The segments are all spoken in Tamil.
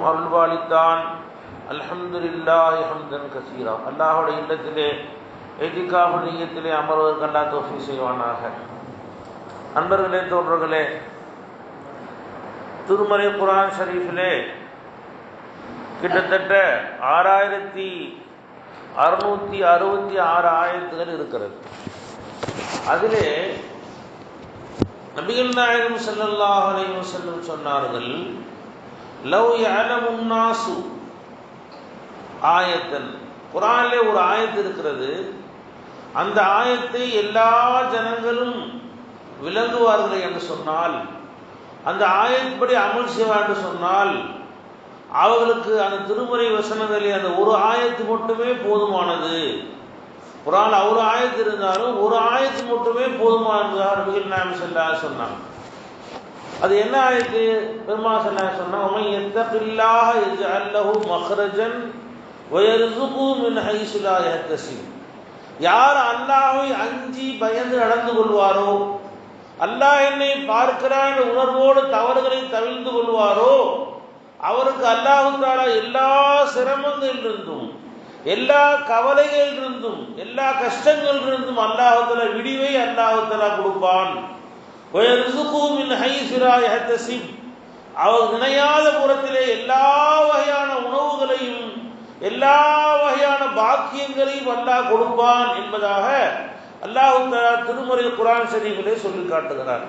எனக்கும் அருள்வாளித்தான். அல்ஹம்துலில்லாஹி ஹம்தன் கஸீரா. அல்லாஹ்வுடைய இல்லத்திலே இத்திகாஃப் நிய்யத்திலே அமர்வதற்கு அல்லாஹ் தௌஃபீக் செய்வானாக. அன்பர்களே, தோழர்களே, திருமறை குர்ஆன் ஷரீஃபிலே கிட்டத்தட்ட 6666 ஆயத்துகள் இருக்கிறது. அதிலே நபிகள் நாயகம் ஸல்லல்லாஹு அலைஹி வஸல்லம் சொன்னார்கள், லவ் யஅலமுன் நாசு ஆயத்தன். குர்ஆனிலே ஒரு ஆயத்து இருக்கிறது, அந்த ஆயத்தை எல்லா ஜனங்களும் விளங்குவார்கள் என்று சொன்னால், அந்த ஆயத்துப்படி அமல் செய்வார் என்று சொன்னால், அவர்களுக்கு அந்த திருமறை வசனங்களில் அந்த ஒரு ஆயத்து மட்டுமே போதுமானது. குர்ஆன் அவ்வளோ ஆயத்து இருந்தாலும் ஒரு ஆயத்து மட்டுமே போதுமானதாக நபிகள் நாயகம் ஸல்லல்லாஹு அலைஹி வஸல்லம் சொன்னாங்க. அது என்ன ஆயத்து? பெருமாள் ஸல்லல்லாஹு அலைஹி வஸல்லம், "வமன் யத்தகில்லாஹ யஜ்அல் லஹு மக்ரஜன் வயர்ஸுகு மின் ஹைஸு லா யஹ்தஸிப்." யார் அல்லாஹ்வை அஞ்சி பயந்து நடந்து கொள்வாரோ, அல்லாஹ் என்னை பார்க்கிறான் என்ற உணர்வோடு தவறுகளை தவிர்த்து கொள்வாரோ, அவருக்கு அல்லாஹ் தஆலா எல்லா சிரமங்களிலிருந்தும், எல்லா கவலைகளிலிருந்தும், எல்லா கஷ்டங்களிலிருந்தும் அல்லாஹ் தஆலா விடிவை அல்லாஹ் தஆலா கொடுப்பான். வயர்ஸுகு மின் ஹைஸு லா யஹ்தஸிப். அவர் நினையாத புறத்திலே எல்லா வகையான உணவுகளையும் எல்லா வகையான பாக்கியங்களையும் அல்லாஹ் கொடுப்பான் என்பதாக அல்லாஹ் தஆலா திருமறை குர்ஆன் ஷரீஃபிலே சொல்லி காட்டுகிறார்.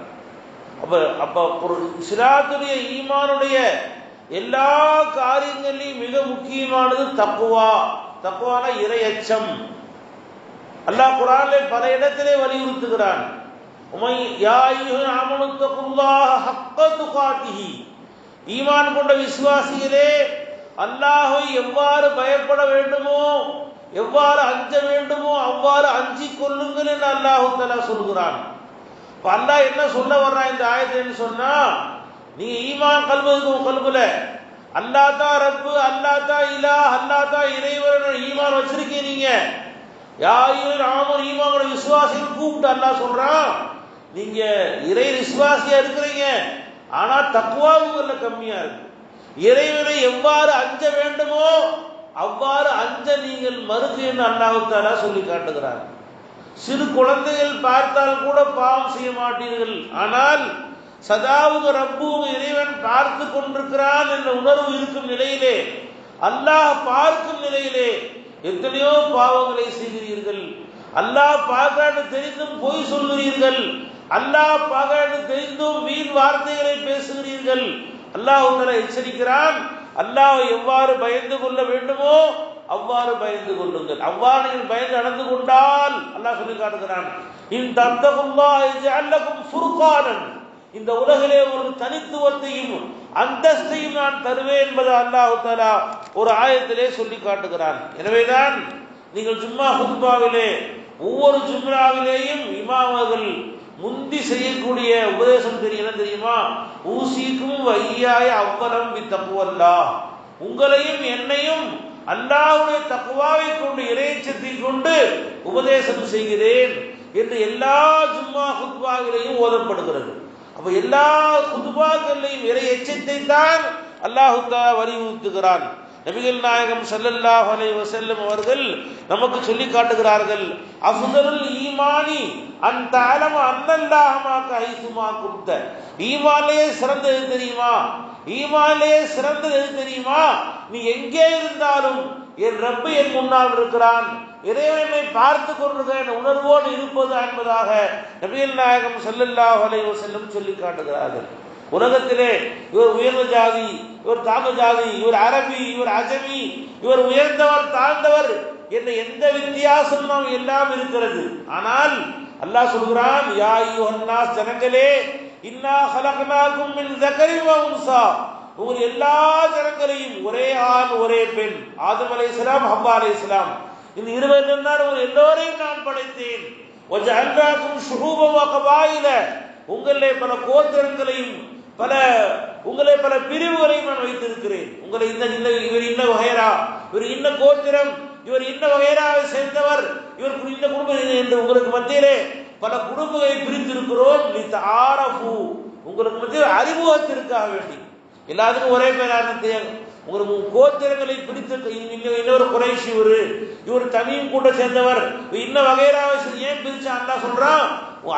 அப்ப ஒரு சிராத்துடைய ஈமானுடைய எல்லா காரியங்களிலும் மிக முக்கியமானது தக்வா. தக்வானா இறையச்சம். அல்லாஹ் குர்ஆனிலே பல இடத்திலே வலியுறுத்துகிறான். யா அய்யுஹல் ஆமனு தக்குல்லாஹ ஹக்க துகாத்திஹி. ஈமான் கொண்ட விசுவாசிகளே, அல்லாஹ்வை எவ்வாறு பயப்பட வேண்டுமோ, எவ்வாறு அஞ்ச வேண்டுமோ அவ்வாறு அஞ்சிக் கொள்ளுங்கள் என்று அல்லாஹ் தஆலா சொல்கிறான். அல்லாஹ் என்ன சொல்ல வர்றான் இந்த ஆயத்துன்னு சொன்னா, நீங்க ஈமான் கல்புல அல்லாஹ் தான் ரப்பு, அல்லாஹ் தான் இலாஹ், அல்லாஹ் தான் இறைவன் ஈமான் வச்சிருக்கீங்க. நீங்க யா அய்யுஹல் ஆமனு ஈமானோட விசுவாசிகள் கூப்பிட்டு அல்லாஹ் சொல்றான், நீங்க இறை விசுவாசியா இருக்கிறீங்க, ஆனா தக்வா உங்கள்ல கம்மியா இருக்கு. இறைவனை எவ்வாறு அஞ்ச வேண்டுமோ அவ்வாறு அஞ்ச நீங்கள் மறுக்கன்னு அல்லாஹ் தஆலா சொல்லி காட்டுகிறார். சிறு குழந்தைகள் பார்த்தால் கூட பாவம் செய்ய மாட்டீர்கள், ஆனால் சதாவுக ரப்புங்க இறைவன் பார்த்து கொண்டிருக்கிறான் என்ற உணர்வு இருக்கும் நிலையிலே, அல்லாஹ் பார்க்கும் நிலையிலே எத்தனையோ பாவங்களை செய்கிறீர்கள். அல்லாஹ் பார்க்க தெரிந்தும் பொய் சொல்கிறீர்கள், அல்லாஹ் பார்க்க தெரிந்தும் வீண் வார்த்தைகளை பேசுகிறீர்கள். அல்லாஹ் தஆலா எச்சரிக்கிறான், அல்லாஹ் எவ்வாறு பயந்து கொள்ள வேண்டுமோ அவ்வாறு பயந்து கொள்ளுங்கள். அவ்வாறு நீங்கள் பயந்து நடந்து கொண்டால் அல்லாஹ் சொல்லி காட்டுகிறான், இன் தத்தகுல்லாஹ யஜ்அல் லகும் ஃபுர்கானன். இந்த உலகிலே ஒரு தனித்துவத்தையும் அந்தஸ்தையும் நான் தருவேன் என்பதை அல்லாஹ் தஆலா ஒரு ஆயத்திலே சொல்லி காட்டுகிறான். எனவேதான் நீங்கள் ஜும்மா ஹுத்பாவிலே ஒவ்வொரு ஜும்ராவிலேயும் இமாம் அவர்கள் முந்தி செய்யக்கூடிய உபதேசம் தெரியுமா? ஊசிக்கும் வையாய அவ்வலம் பி தக்வல்லாஹ். உங்களையும் என்னையும் அல்லாஹ்வுடைய தக்வாவை கொண்டு இறையச்சத்தை கொண்டு உபதேசம் செய்கிறேன் என்று எல்லா ஜும்மா ஹுத்பாவிலேயும் ஓதப்படுகிறது. அப்ப எல்லா ஹுத்பாக்களையும் இறையச்சத்தை தான் அல்லாஹ் தஆலா வலியுறுத்துகிறான். நபிகள் நாயகம் ஸல்லல்லாஹு அலைஹி வஸல்லம் அவர்கள் நமக்கு சொல்லி காட்டுகிறார்கள், அஃதலுல் ஈமானி அன் தஅலம அன்னல்லாஹ மாக ஹைசுமா குன்த. ஈமானிலே சிறந்தது தெரியுமா? ஈமானிலே சிறந்தது எது தெரியுமா? நீ எங்கே இருந்தாலும் என் ரப்பு என் முன்னால் இருக்கிறான், இறைவனை பார்த்து கொண்டிருக்கிற என்ற உணர்வோடு இருப்பது என்பதாக நபிகள் நாயகம் ஸல்லல்லாஹு அலைஹி வஸல்லம் சொல்லி காட்டுகிறார்கள். உலகத்திலே இவர் உயர்ந்த ஜாதி, இவர் தாழ்ந்த ஜாதி, இவர் அரபி, இவர் அஜமி, இவர் உயர்ந்தவர் தாழ்ந்தவர் என்ற எந்த வித்தியாசமும் எல்லாம் இருக்கிறது. ஆனால் அல்லாஹ் சொல்கிறான், யா அய்யுஹன் நாஸ், ஜனங்களே, இன்னா ஹலக்னாகும் மின் ஸக்கரின் வ உன்ஸா. உங்கள் எல்லா ஜனங்களையும் ஒரே ஆண் ஒரே பெண், ஆதம் அலைஹிஸ்ஸலாம், ஹவ்வா அலைஹிஸ்ஸலாம், இந்த இருவரும் தான் உங்கள் எல்லோரையும் நான் படைத்தேன். வஜஅல்னாகும் ஷுஊபன் வ கபாயில. உங்களே பல கோத்திரங்களையும் உங்களை பல பிரிவுகளையும் நான் வைத்திருக்கிறேன். உங்களை இவர் இன்ன வகைரா, இவர் இன்ன கோத்திரம், இவர் இன்ன வகைராவை சேர்ந்தவர், இவர் இன்ன குடும்பம் என்று உங்களுக்கு மத்தியிலே பல குடும்பங்களை பிரித்திருக்கிறோம். உங்களுக்கு மத்தியில் அறிமுகத்திற்காக வேண்டி எல்லாத்துக்கும் ஒரே பேரானது. ஒரு கோத்திரங்களை பிடித்து இன்னொரு குறைஷி இவர் தனியும் கூட சேர்ந்தவர் இன்ன வகைராவை ஏன் பிரிச்சா அல்லாஹ் சொல்றான்?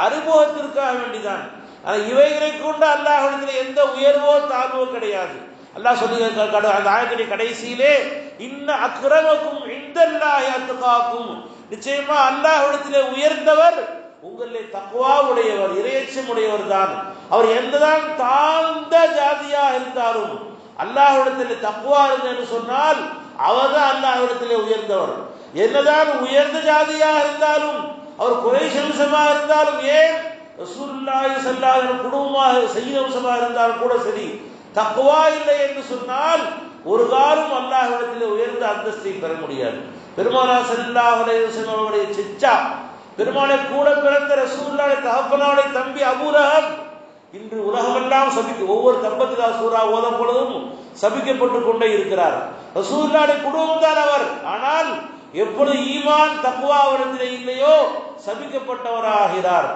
அனுபவத்திற்காக வேண்டிதான். ஆனா இவைகளை கொண்டு அல்லாஹ்விடத்தில் எந்த உயர்வோ தாழ்வோ கிடையாது. அல்லாஹ் சொல்லி அந்த ஆயத்தின் கடைசியிலே இன்ன அக்ரமக்கும் இந்தல்லாஹி அத்காக்கும், நிச்சயமா அல்லாஹ்விடத்திலே உயர்ந்தவர் உங்களிலே தக்வா உடையவர், இறையச்சம் உடையவர் தான். அவர் எந்ததான் தாழ்ந்த ஜாதியாக இருந்தாலும் அல்லாஹ்விடத்திலே தக்வா என்று சொன்னால் அவர்தான் அல்லாஹ்விடத்திலே உயர்ந்தவர். என்னதான் உயர்ந்த ஜாதியாக இருந்தாலும், அவர் குறைஷ் வம்சமாக இருந்தாலும், ஏன் ரசூலுல்லாஹி ஸல்லல்லாஹு அலைஹி வஸல்லம் குடும்பமாக சய்யித் வம்சமாக இருந்தாலும் கூட சரி, தக்வா இல்லை என்று சொன்னால் ஒரு காலம் அல்லாஹ்விடத்திலே உயர்ந்த அந்தஸ்தை பெற முடியாது. பெருமானார் ஸல்லல்லாஹு அலைஹி வஸல்லம் அவருடைய சிச்சா, பெருமானை கூட பிறந்த ரசூலுல்லாஹி தகப்பனாருடைய தம்பி அபூ லஹப் இன்று உலகமெல்லாம் ஒவ்வொரு தம்பத்திலா சூரா ஓதும் பொழுதும் சபிக்கப்பட்டுக் கொண்டே இருக்கிறார். ரசூலுல்லாஹி குடும்பம் தான் அவர். ஆனால் எப்பொழுது ஈமான் தக்வா அவரிடத்திலே இல்லையோ சபிக்கப்பட்டவராகிறார்.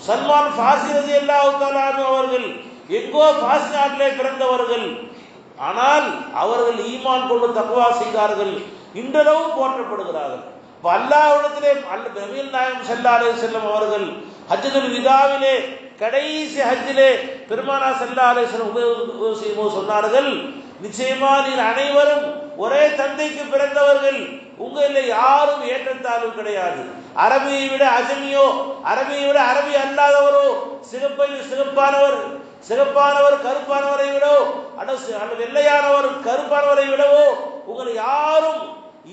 சல்மான் ஃபாரிஸி ரலியல்லாஹு தஆலா அவர்கள் எங்கோ பாஸ் நாட்டிலே பிறந்தவர்கள். ஆனால் அவர்கள் ஈமான் கொண்டு தக்வா செய்தார்கள், இன்றளவும் போற்றப்படுகிறார்கள். அல்லாஹ்விடத்திலே நபிகள் நாயகம் ஸல்லல்லாஹு அலைஹி வஸல்லம் அவர்கள் ஹஜ்ஜத்துல் விதாவிலே கடைசி ஹஜ்ஜிலே பெருமானார் ஸல்லல்லாஹு அலைஹி வஸல்லம் சொன்னார்கள், நிச்சயமா நீர் அனைவரும் ஒரே தந்தைக்கு பிறந்தவர்கள், உங்களில் யாரும் ஏற்றத்தாழ்வு கிடையாது. அரபியை விட அஜமியோ, அரபியை விட அரபி அல்லாதவரோ, சிகப்பானவர் கருப்பானவரை விடவோ, வெள்ளையானவர் கருப்பானவரை விடவோ உங்களை யாரும்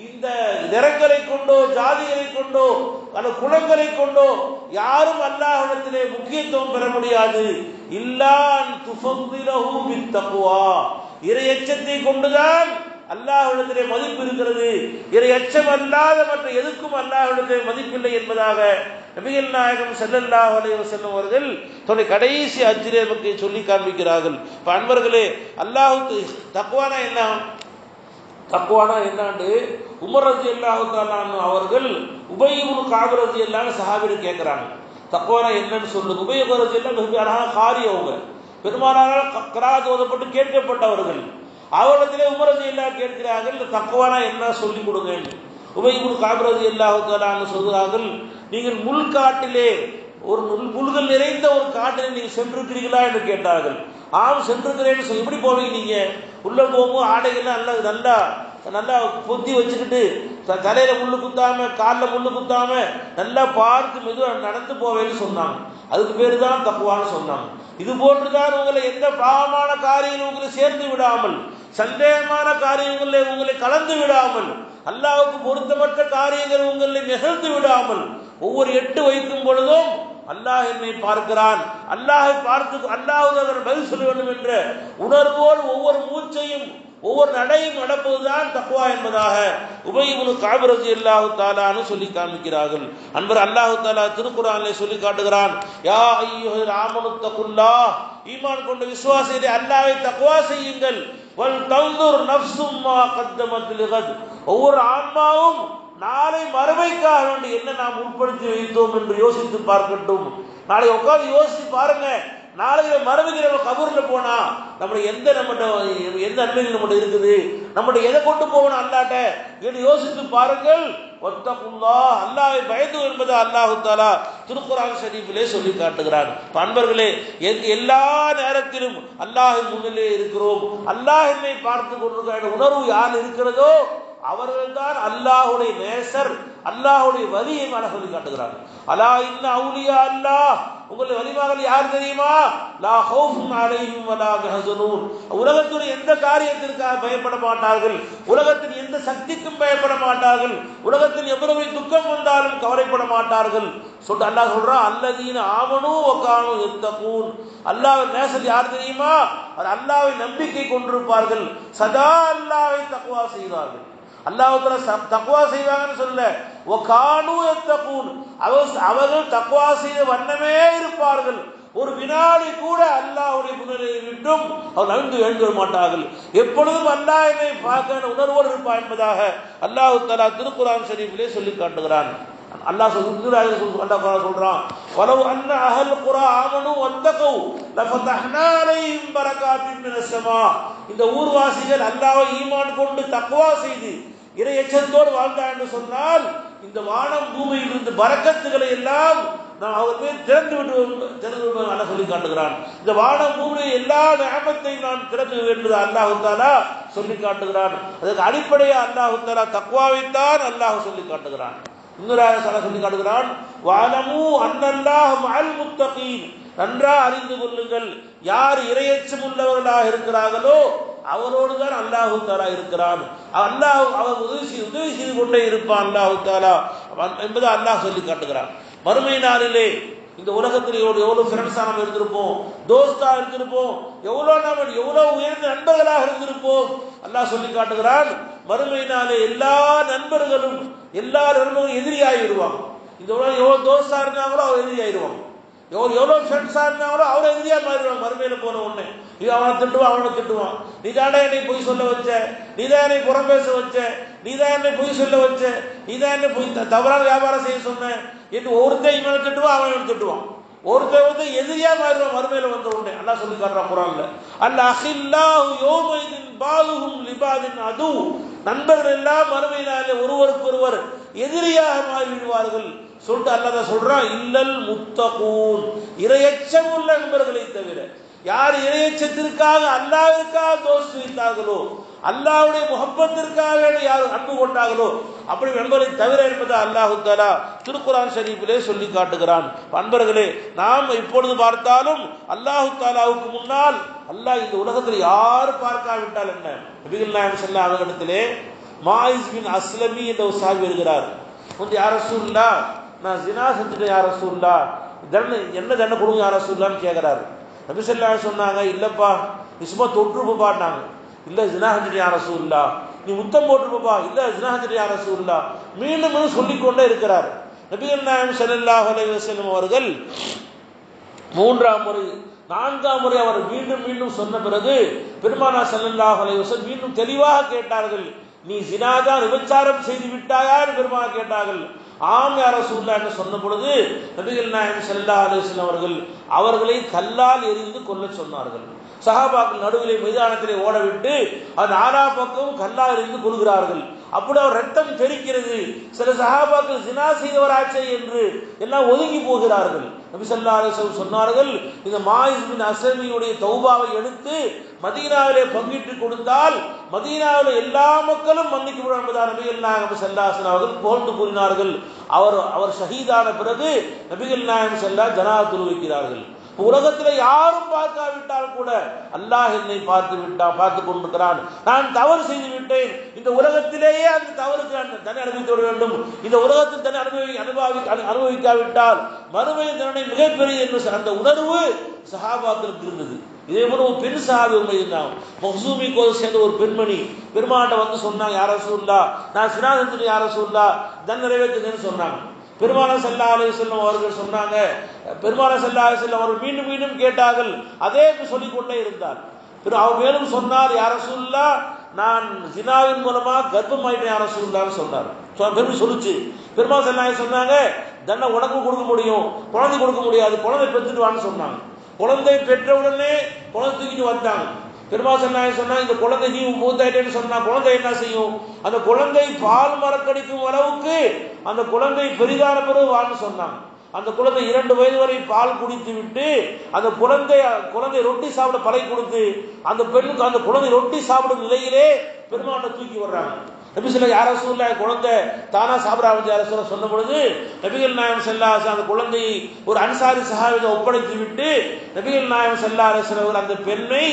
இந்த நிறங்களை கொண்டோ ஜாதிகளை கொண்டோ அல்லது குலங்களை கொண்டோ யாரும் அல்லாஹ்விடத்திலே முக்கியத்துவம் பெற முடியாது. இல்லான் துஃபத்திலஹு பித்தக்வா, இறை எச்சத்தை கொண்டுதான் அல்லாஹ்விடத்திலே மதிப்பு இருக்கிறது. இறை எச்சம் அல்லாத மற்ற எதுக்கும் அல்லாஹ்விடத்திலே மதிப்பில்லை என்பதாக நபிகள் நாயகம் ஸல்லல்லாஹு அலைஹி வஸல்லம் அவர்கள் தன்னுடைய கடைசி ஹஜ்ஜிலே நமக்கு சொல்லி காண்பிக்கிறார்கள். இப்ப அன்பர்களே, அல்லாஹ்வுக்கு தக்வானா என்ன? தக்வானா என்னாண்டு உமர் ரலியல்லாஹு தஆலா அவர்கள் உபய் இப்னு கஅப் ரலியல்லாஹு சஹாபியிடம் கேட்கிறாங்க, தக்வானா என்னன்னு சொல்லுங்க. உபய் ரலியல்லாஹு மிக அழகான காரி, அவங்க பெருமானாரால் கிராத் ஓதப்பட்டு கேட்கப்பட்டவர்கள். அவரிடத்திலே உமர் ரலியல்லாஹு கேட்கிறார்கள், தக்வானா என்ன சொல்லி கொடுங்க. உபய் இப்னு கஅப் ரலியல்லாஹு தஆலா சொல்கிறார்கள், நீங்கள் முள்காட்டிலே ஒரு முள்கள் நிறைந்த ஒரு காட்டிலே நீங்கள் சென்றிருக்கிறீர்களா என்று கேட்டார்கள். ஆம் சென்றிருக்கிறேன்னு சொல்லி. எப்படி போவீங்க நீங்க? உள்ள போகும்போது ஆடைகள்லாம் நல்லா நல்லா பொத்தி வச்சுக்கிட்டு தலையில முள்ளு குத்தாம காலில் முள்ளு குத்தாம நல்லா பார்த்து மெதுவாக நடந்து போவேன்னு சொன்னாங்க. அதுக்கு பேரு தான் தக்வான்னு சொன்னாங்க. இது போன்றுதான் உங்களை எந்த பாவமான காரியங்கள் உங்களை சேர்ந்து விடாமல், சந்தேகமான காரியங்களில் உங்களை கலந்து விடாமல், அல்லாஹ்வுக்கு பொருத்தமற்ற காரியங்கள் உங்களை நிகழ்ந்து விடாமல், ஒவ்வொரு எட்டு வைக்கும் பொழுதும் அல்லாஹ் என்னை பார்க்கிறான், அல்லாஹை பார்த்து அல்லாஹ் பதில் சொல்ல வேண்டும் என்ற உணர்வோடு ஒவ்வொரு மூச்சையும் ஒவ்வொரு நடையும் நடப்பதுதான் தக்வா என்பதாக உபய் இப்னு கஅப் ரலியல்லாஹு தஆலான்னு சொல்லி காண்பிக்கிறார்கள். அன்பர் அல்லாஹ் தஆலா திருக்குர்ஆனிலே சொல்லி காட்டுகிறான், யா அய்யுஹல் ஆமனு தகுல்லாஹ், ஈமான் கொண்ட விசுவாசிகளே அல்லாஹ்வை தக்வா செய்யுங்கள். வல் தன்துர் நஃப்ஸும் மா கத்தமத் லிகத், ஒவ்வொரு ஆன்மாவும் நாளை மறுமைக்காக வேண்டி என்ன நாம் உட்படுத்தி வைத்தோம் என்று யோசித்து பார்க்கட்டும். நாளை உட்கார்ந்து யோசித்து பாருங்க, நாளைக்கு மறுமைக்கு நம்ம கபூர்ல போனா நம்முடைய எந்த நன்மைகள் நம்மகிட்ட இருக்குது, நம்மகிட்ட எதை கொண்டு போகணும் அல்லாட்ட என்று யோசித்து பாருங்கள். வத்தகுல்லாஹ், அல்லாஹ்வை பயந்து என்பதை அல்லாஹ் தஆலா திருக்குர்ஆன் ஷரீஃபிலே சொல்லி காட்டுகிறார். அன்பர்களே, எல்லா நேரத்திலும் அல்லாஹ் முன்னிலே இருக்கிறோம், அல்லாஹ் என்னை பார்த்து கொண்டிருக்கிற உணர்வு யார் இருக்கிறதோ அவர்கள்தான் அல்லாஹ்வுடைய நேசர், அல்லாஹ்வுடைய வலி என்று சொல்லி காட்டுகிறார். அலா இன்ன அவுலியா அல்லாஹ், உங்களுடைய வலிமார்கள் யார் தெரியுமா? லா ஹௌஃபுன் அலைஹிம் வலா யஹ்சனூன், உலகத்துடைய எந்த காரியத்திற்காக பயப்பட மாட்டார்கள், உலகத்தின் எந்த சக்திக்கும் பயப்பட மாட்டார்கள், உலகத்தில் எவ்வளவு துக்கம் வந்தாலும் கவலைப்பட மாட்டார்கள் சொல்லிட்டு அல்லாஹ் சொல்றான். அல்லதீன ஆமனூ வகானூ யத்தகூன், அல்லாஹ்வின் நேசர் யார் தெரியுமா? அல்லாஹ்வை நம்பிக்கை கொண்டிருப்பார்கள், சதா அல்லாஹ்வை தக்வா செய்வார்கள். அல்லாஹ் தக்வா செய்வாங்கன்னு சொல்ல, வகானூ யத்தகூன், அவர்கள் தக்வா செய்த வண்ணமே இருப்பார்கள். ஒரு வினாடி கூட அல்லாஹ்வுடைய முன்னிலையை விட்டும் அவர் நகர்ந்து எழுந்து மாட்டார்கள். எப்பொழுதும் அல்லாஹ் என்னை பார்க்க உணர்வோடு இருப்பார் என்பதாக அல்லாஹ் தஆலா திருக்குர்ஆன் ஷரீஃபிலே சொல்லி காட்டுகிறான். அல்லாஹ் அல்லாஹ் சொல்றான், வலவ் அன்ன அஹல் குரா ஆமனு வத்தகூ லஃபதஹ்னா அலைஹிம் பரகாத்தின் மினஸ் ஸமா. இந்த ஊர்வாசிகள் அல்லாஹ்வை ஈமான் கொண்டு தக்வா செய்து இறை எச்சத்தோடு வாழ்ந்தா என்று சொன்னால் இந்த வானம் பூமியில் இருந்து பரக்கத்துகளை எல்லாம் நாம் அவர் மேல் திறந்து விடுவோம் அல்லாஹ் சொல்லி காட்டுகிறான். இந்த வானம் பூமியை எல்லா நியமத்தையும் நான் திறந்து என்று அல்லாஹ் தஆலா சொல்லி காட்டுகிறான். அதுக்கு அடிப்படையா அல்லாஹ் தஆலா தக்வாவைத்தான் அல்லாஹ் சொல்லி காட்டுகிறான். இன்னொரு ஆயத்தில் சொல்லி காட்டுகிறான், வஅலமு அன்னல்லாஹ மஅல் முத்தகீன். நன்றா அறிந்து கொள்ளுங்கள், யார் இறையச்சம் உள்ளவர்களாக இருக்கிறார்களோ அவரோடு தான் அல்லாஹு தஆலா இருக்கிறான். அல்லாஹ் அவர் உதவி செய்து கொண்டே இருப்பான் அல்லாஹு தஆலா என்பதை அல்லாஹ் சொல்லி காட்டுகிறான். மறுமை நாளிலே இந்த உலகத்தில் எவ்வளவு ஃப்ரெண்ட்ஸா நம்ம இருந்திருப்போம், தோஸ்தா இருந்திருப்போம், எவ்வளவு உயர்ந்த நண்பர்களாக இருந்திருப்போம். அல்லாஹ் சொல்லி காட்டுகிறான், மறுமை நாளே எல்லா நண்பர்களும் எதிரியாகி விடுவாங்க. இந்த உலகம் எவ்வளவு தோஸ்தா இருந்தாங்களோ அவர் எதிரியாயிருவாங்க, எவ்வளவு ஃப்ரெண்ட்ஸா இருந்தாங்களோ அவர் எதிரியா மாறிடுவாங்க. மறுமையில போன உடனே அவனை திட்டுவான், அவனை திட்டுவான், நீதானே என்னை பொய் சொல்ல வச்ச, நீதான் என்னை புறம் பேச வச்ச, நீதான் என்னை பொய் சொல்ல வச்ச, நீதான் என்னை பொய் தவறான வியாபாரம் செய்ய சொன்ன என்று ஒருத்தன் இவனை திட்டுவான், அவன் திட்டுவான். ஒருத்தன் எதிரியா மாறிடுவான் மறுமையில வந்த உடனே. அல்லாஹ் சொல்லி காட்டுறான் குர்ஆன்ல, அல் அஹில்லாஹு யௌமைதின் பாதுஹும் லிபாதின் அது. நண்பர்கள் எல்லாம் மறுமை நாளில் ஒருவருக்கு ஒருவர் எதிரியாக மாறிவிடுவார்கள் சொல்லிட்டு அல்லாஹ் சொல்றான், இல்லல் முத்தகூன், இறையச்சம் உள்ள நண்பர்களை தவிர. யார் இறையச்சத்திற்காக அல்லாஹ்விற்காக தோஸ்து வைத்தார்களோ, அல்லாஹ்வுடைய முஹப்பத்திற்காக யார் அன்பு கொண்டார்களோ அப்படி நண்பரை தவிர என்பதை அல்லாஹ் தஆலா திருக்குர்ஆன் ஷரீஃபிலே சொல்லி காட்டுகிறான். அன்பர்களே, நாம் இப்பொழுது பார்த்தாலும் அல்லாஹ் தஆலாவுக்கு முன்னால் அல்லாஹ் இந்த உலகத்தில் யார் பார்க்காவிட்டால் என்ன, நபிகள் நாயகம் ஸல்லல்லாஹு அலைஹி வஸல்லத்திலே மாயிஸ் பின் அஸ்லமி என்ற ஒரு சஹாபி இருக்கிறார். வந்து யா ரசூலுல்லாஹ், நான் ஜினா செஞ்சுட்டேன் யா ரசூலுல்லாஹ், என்ன தண்டனை கொடுங்க யா ரசூலுல்லாஹ்னு கேட்கிறாரு. நபி ஸல்லல்லாஹு அலைஹி வஸல்லம் சொன்னாங்க, இல்லப்பா நீ சும்மா தொற்றுப்பாட்டாங்க, இல்ல ஜினா செஞ்சுட்டேன் யா ரசூலுல்லாஹ், நீ முத்தம் போட்டுப்பா, இல்ல ஜினா செஞ்சுட்டேன் யா ரசூலுல்லாஹ், மீண்டும் மீண்டும் சொல்லிக்கொண்டே இருக்கிறார். நபிகள் நாயகம் ஸல்லல்லாஹு அலைஹி வஸல்லம் அவர்கள் 3ஆம் முறை 4ஆம் முறை அவர் மீண்டும் மீண்டும் சொன்ன பிறகு பெருமானார் ஸல்லல்லாஹு அலைஹி வஸல்லம் மீண்டும் தெளிவாக கேட்டார்கள், நீ ஜினாதான் விபச்சாரம் செய்து விட்டாயா என்று பெருமானார் கேட்டார்கள். ஆம் யா ரசூலுல்லாஹ் என்று சொன்ன பொழுது நபிகள் நாயகம் ஸல்லல்லாஹு அலைஹி வஸல்லம் அவர்களை கல்லால் எறிந்து கொல்ல சொன்னார்கள். சஹாபாக்கள் நடுவிலே மைதானத்திலே ஓடவிட்டு அந்த 4ஆம் பக்கம் கல்லால் எறிந்து கொள்கிறார்கள். அப்படி அவர் ரத்தம் தெரிக்கிறது. சில சஹாபாக்கள் ஜினா செய்தவராச்சே என்று எல்லாம் ஒதுங்கி போகிறார்கள். நபி ஸல்லல்லாஹு அலைஹி வஸல்லம் சொன்னார்கள், இந்த மாயிஸ் பின் அஸ்லமியுடைய தௌபாவை எடுத்து மதீனாவிலே பங்கிட்டு கொடுத்தால் மதீனாவில் எல்லா மக்களும் மன்னிக்கப்படும் என்பதாக நபிகள் நாயகம் ஸல்லல்லாஹு அலைஹி வஸல்லம் அவர்கள் புகழ்ந்து கூறினார்கள். அவர் ஷஹீதான பிறகு நபிகள் நாயகம் ஸல்லல்லாஹு ஜனாஸா தொழுவிக்கிறார்கள். உலகத்தில் யாரும் பார்க்காவிட்டால் கூட அல்லாஹ் என்னை பார்த்து கொண்டிருக்கிறான், நான் தவறு செய்து விட்டேன், இந்த உலகத்திலேயே அந்த தவறுக்கு தன்னை அனுபவித்து விட வேண்டும், இந்த உலகத்தில் தன்னை அனுபவிக்காவிட்டால் மறுமை தண்டனை மிகப்பெரிய என்று அந்த உணர்வு சஹாபாக்களுக்கு இருந்தது. இதே போல ஒரு பெண் சஹாபி இருந்தாங்க, மக்சூமி கோதை சேர்ந்த ஒரு பெண்மணி பெருமாட்ட வந்து சொன்னாங்க, யா ரசூலுல்லாஹ், நான் ஸினா செஞ்சுட்டேன் யா ரசூலுல்லாஹ், தன் நிறைவேற்றுங்கன்னு சொன்னாங்க. பெருமானார் ஸல்லல்லாஹு அலைஹி வஸல்லம் அவர்கள் சொன்னாங்க, பெருமானார் ஸல்லல்லாஹு அலைஹி வஸல்லம் அவர்கள் மீண்டும் மீண்டும் கேட்டார்கள், அதே சொல்லிக்கொண்டே இருந்தார். அவர் மேலும் சொன்னார், யா ரசூலுல்லாஹ், நான் ஜினாவின் மூலமா கர்ப்பம் ஆயிட்டேன் யா ரசூலுல்லாஹ்னு சொன்னார். பெருமை சொல்லுச்சு. பெருமானார் ஸல்லல்லாஹு அலைஹி வஸல்லம் சொன்னாங்க, தன்னை உனக்கு கொடுக்க முடியும், குழந்தை கொடுக்க முடியாது, குழந்தை பெற்றுட்டு வான்னு சொன்னாங்க. குழந்தை பெற்றவுடனே குழந்தை தூக்கிட்டு வந்தாங்க. பெருமானார் ஸல்லல்லாஹு அலைஹி வஸல்லம் சொன்னா, இந்த குழந்தை நீ மூத்தாயிட்டேன்னு சொன்னா குழந்தை என்ன செய்யும், அந்த குழந்தை பால் மறக்கடிக்கும் அளவுக்கு அந்த குழந்தை பெரிதான பிறகு வான்னு சொன்னாங்க. அந்த குழந்தை 2 வயது வரை பால் குடித்து விட்டு அந்த குழந்தை ரொட்டி சாப்பிட பழகி கொடுத்து அந்த பெண்ணுக்கு அந்த குழந்தை ரொட்டி சாப்பிடும் நிலையிலே பெருமானை தூக்கி வர்றாங்க. நபி ஸல்லல்லாஹு அலைஹி வஸல்லம் குழந்தை தானா சாப்பிட ஆரம்பிச்சு சொன்ன பொழுது நபிகள் நாயகம் ஸல்லல்லாஹு அலைஹி வஸல்லம் அந்த குழந்தையை ஒரு அன்சாரி சஹாபியை ஒப்படைத்து விட்டு நபிகள் நாயகம் ஸல்லல்லாஹு அலைஹி வஸல்லம் அந்த பெண்ணை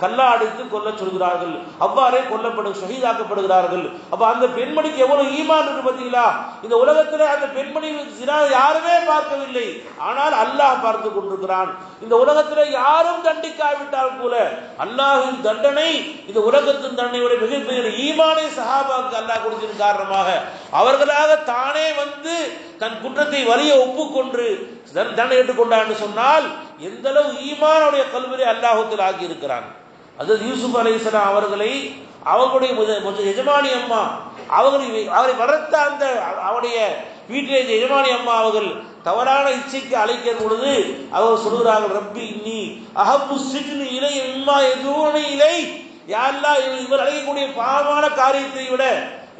கல்லா அடித்து கொல்ல சொல்கிறார்கள். அவ்வாறே ஷஹீதாக்கப்படுகிறார்கள். அப்ப அந்த பெண்மணிக்கு எவ்வளவு ஈமான் இருக்கு பார்த்தீங்களா? இந்த உலகத்தில் அந்த பெண்மணி யாருமே பார்க்கவில்லை, ஆனால் அல்லாஹ் பார்த்து கொண்டிருக்கிறான். இந்த உலகத்தில் யாரும் தண்டிக்காவிட்டால் கூட அல்லாஹ்வின் தண்டனை இந்த உலகத்தின் தண்டனையோட மிகப்பெரிய ஈமானை சஹாபாக்கு அல்லாஹ் கொடுத்ததன் காரணமாக அவர்களாக தானே வந்து தன் குற்றத்தை வலிய ஒப்புக்கொண்டு தண்டனை ஏற்றுக்கொண்டார் என்று சொன்னால் எந்த அளவு ஈமானுடைய கல்வியை அல்லாஹ்வுத்தாலா ஆக்கி இருக்கிறான். அதாவது யூசுப் அலைஹிஸ்ஸலாம் அவர்களை அவர்களுடைய எஜமானி அம்மா அவரை வளர்த்த அந்த அவருடைய வீட்டிலே எஜமானி அம்மா அவர்கள் தவறான இச்சைக்கு அழைக்கிற பொழுது அவர் சொல்கிறார்கள், ரப்பி இன்னி அஹப்பு சிஜ்னி இலைய இம்மா எதுவுனை இலை, யா அல்லாஹ் இவர் அழைக்கக்கூடிய பாவமான காரியத்தை விட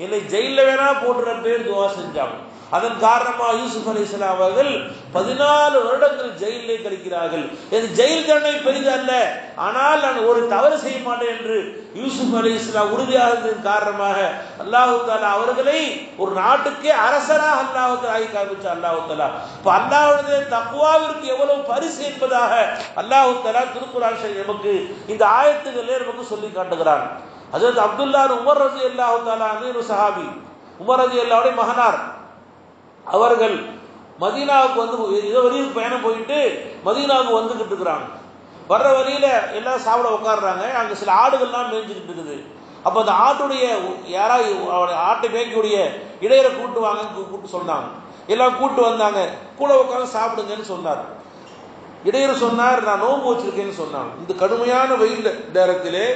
என்னை ஜெயில வேணா போட்டுற பேர் துவா செஞ்சாங்க. அதன் காரணமாக யூசுப் அலைஹிஸ்ஸலாம் அவர்கள் 14 வருடங்கள் ஜெயிலே கழிக்கிறார்கள். இது ஜெயில் தண்டனை பெரிது அல்ல, ஆனால் நான் ஒரு தவறு செய்ய மாட்டேன் என்று யூசுப் அலைஹிஸ்ஸலாம் உறுதியாக இருந்ததன் காரணமாக அல்லாஹ் தஆலா அவர்களை ஒரு நாட்டுக்கே அரசராக அல்லாஹ் தஆலா ஆக்கி காமிச்ச அல்லாஹ் தஆலா. இப்ப அல்லாஹ்வுடைய தக்வாவிற்கு எவ்வளவு பரிசு என்பதாக அல்லாஹ் தஆலா திருக்குர்ஆன் நமக்கு இந்த ஆயத்துகளிலே நமக்கு சொல்லி காட்டுகிறான். ஹஜ்ரத் அப்துல்லா உமர் ரலியல்லாஹு தஆலா ஒரு சஹாபி, உமர் ரலியல்லாஹுடைய மகனார். அவர்கள் மதீனாவுக்கு வந்து ஏதோ வழியில் பயணம் போயிட்டு மதீனாவுக்கு வந்துகிட்டு இருக்கிறாங்க. வர்ற வழியில எல்லாம் சாப்பிட உட்காடுறாங்க. அங்க சில ஆடுகள்லாம் மேய்ஞ்சிக்கிட்டு இருக்குது. அப்ப அந்த ஆட்டுடைய யாராவது ஆட்டை மேய்க்கக்கூடிய இடையரை கூட்டு வாங்கன்னு கூப்பிட்டு சொன்னாங்க. எல்லாம் கூட்டு வந்தாங்க. கூட உட்காந்து சாப்பிடுங்கன்னு சொன்னார். இடையர் சொன்னார், நான் நோன்பு வச்சிருக்கேன்னு சொன்னாங்க. இந்த கடுமையான வெயில் நேரத்திலே